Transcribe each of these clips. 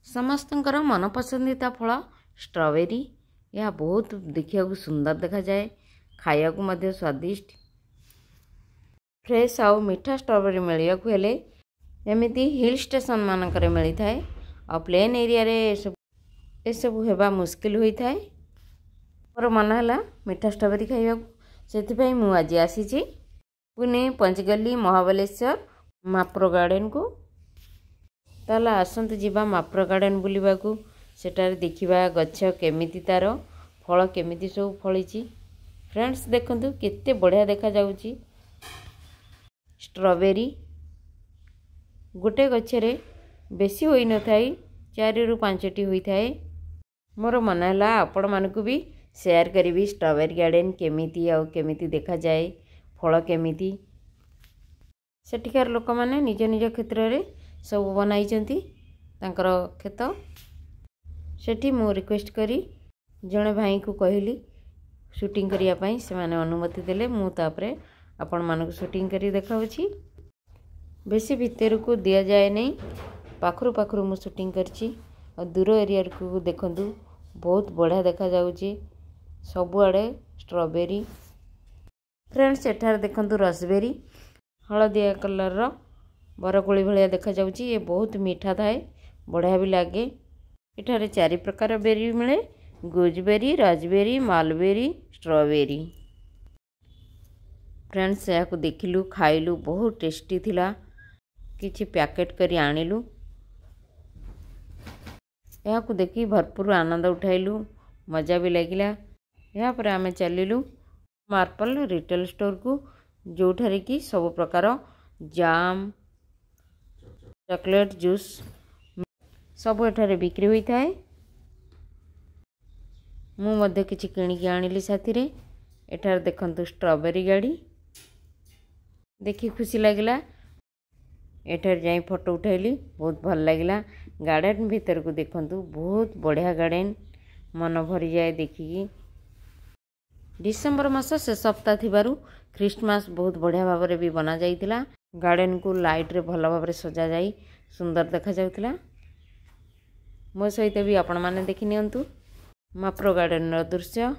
समस्तଙ୍କର मन पसंदीदा फल स्ट्रॉबेरी। यह बहुत देखा सुंदर देखा जाए, खाया को मध्य स्वादिष्ट फ्रेश आउ मीठा स्ट्रॉबेरी मिलिया को हेले एमिति हिल स्टेशन मानक मिली थाए आ प्लेन एरिया रे ए सब हेबा मुश्किल होई थाए। मोर मन है मीठा स्ट्रॉबेरी खाइबा से मु आज आसी पुणे पंचगली महाबलेश्वर माप्रो गार्डन को। ताला आसंतु जीवा माप्रो गार्डन बुलिबा को, सेटार देखिबा गच्छ केमिति तार फल केमिति सब फळिची। फ्रेंड्स देखंतु केते बढ़िया देखा जाउची। स्ट्रॉबेरी गोटे गच्छरे बेसी होई न थाई, 4 रु 5टी होई थाए। मोर मन है आपण मानकु भी शेयर करी स्ट्रॉबेरी गार्डन केमिति आउ केमिति देखा जाए, फल केमिति। सेठिकार लोक माने निज निज क्षेत्र रे सब बनाई तांकर खेत। सेठी मु रिक्वेस्ट करी जड़े भाई को कहली शूटिंग करिया पई, से माने अनुमति देले। मु तापरे आपण मानक शूटिंग करी देखाउछि। बेसी भीतर को दिया जाए नहीं, पाखरु पाखरु मु शूटिंग करछि। और दूर एरिया को देखंतु बहुत बढ़िया देखा जाउछि, सब आड़े स्ट्रॉबेरी। फ्रेंड्स एठार देखंतु रसबेरी हलदिया कलर रो बरकोली भलिया देखा जाउछि। ये बहुत मीठा थाए, बढ़िया भी लागे। एठारे 4 प्रकार बेरी मिले, गुजबेरी, राजबेरी, मालबेरी, स्ट्रॉबेरी। फ्रेंड्स या को देखिलु, खाइलु, बहुत टेस्टी थिला। किछि पैकेट करी आनिलु, या को देखि भरपूर आनंद उठाइलु, मजा भी लागिला। या पर आमे चलिलु मार्पल रिटेल स्टोर को, जोठारे कि सब प्रकार जाम, चॉकलेट, जूस सब एठारे बिक्री होई थाए। मु मध्य किछि किनिकी आनिली साथी रे। एठार देखंतु स्ट्रॉबेरी गाड़ी देखि खुशी लागिला। एठार जाई फोटो उठाइली, बहुत भल लागिला। गार्डन भीतर को देखंतु बहुत बढ़िया गार्डन, मन भरी जाए देखिकी। डिसेंबर मास से सप्ताह थिबारु क्रिसमस बहुत बढ़िया भाव रे भी बना जाइतिला। गार्डन को लाइट रे भल भाव रे सजा जाई सुंदर देखा जाउतिला। मो सहित भी आपण माने देखि नियंतु माप्रो गार्डन रो दृश्य।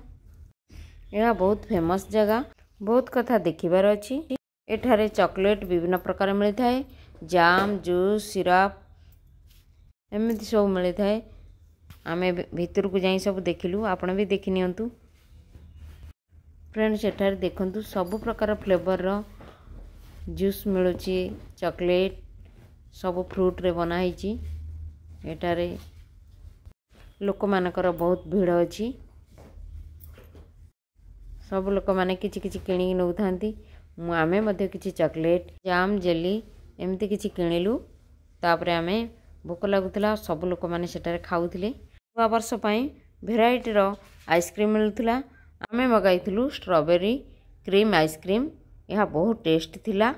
यह बहुत फेमस जगह, बहुत कथा देखिबार अछि। एठारे चॉकलेट विभिन्न प्रकार मिली थाए, जाम, जूस, सिरप एमिति सब मिली थाए। आमे भीतर को जाई सब देखिलु, आपण भी देखि नियंतु। फ्रेंड्स एठारे देखंतु सब प्रकार फ्लेवर रो जूस मिलुची, चॉकलेट सब फ्रूट रे बना हिची। एटारे लोक मानकर बहुत भीड़ अछि। सब लोक माने किछि किछि किणी नउ थांती। आमे मध्ये किछि चॉकलेट, जाम, जेली एमती किछि किणिलु। तापरे आमे भोक लागुतला, सब लोक माने सेटारे खाउथिले। नवा वर्ष पई भेराइटी रो आइसक्रीम मिलुथला। आमे मगाइथिलु स्ट्रॉबेरी क्रीम आइसक्रीम, यह बहुत टेस्ट थिला।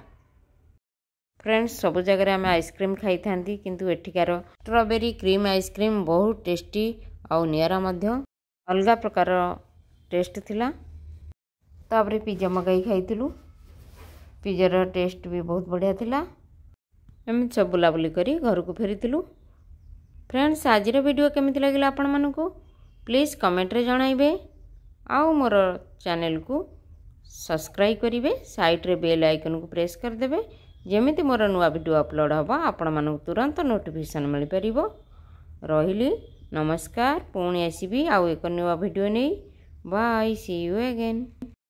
फ्रेंड्स सब जगह आम आइसक्रीम खाई थांती, किंतु एठिकार स्ट्रॉबेरी क्रीम आइसक्रीम बहुत टेस्टी आउ नियारा मध्य अलगा प्रकार टेस्ट थिला। तापरे पिज्जा मगाई खाइथिलु, पिज्जार टेस्ट भी बहुत बढ़िया थिला। एमती सब बुलाबुली करी घर को फेरीथिलु। फ्रेंड्स आज वीडियो केमिति लागिला आपण मानकु प्लीज कमेंट रे जणाइबे। आउ मोर चैनल को सब्सक्राइब करिवे, साइड रे बेल आइकन को प्रेस कर देबे, जेमिति मोर नुआ वीडियो अपलोड हबा आपण मानकु तुरंत नोटिफिकेशन मिल परिबो। रहिली नमस्कार, पुणी आसीबी आउ एक नुआ वीडियो नै। Bye, see you again.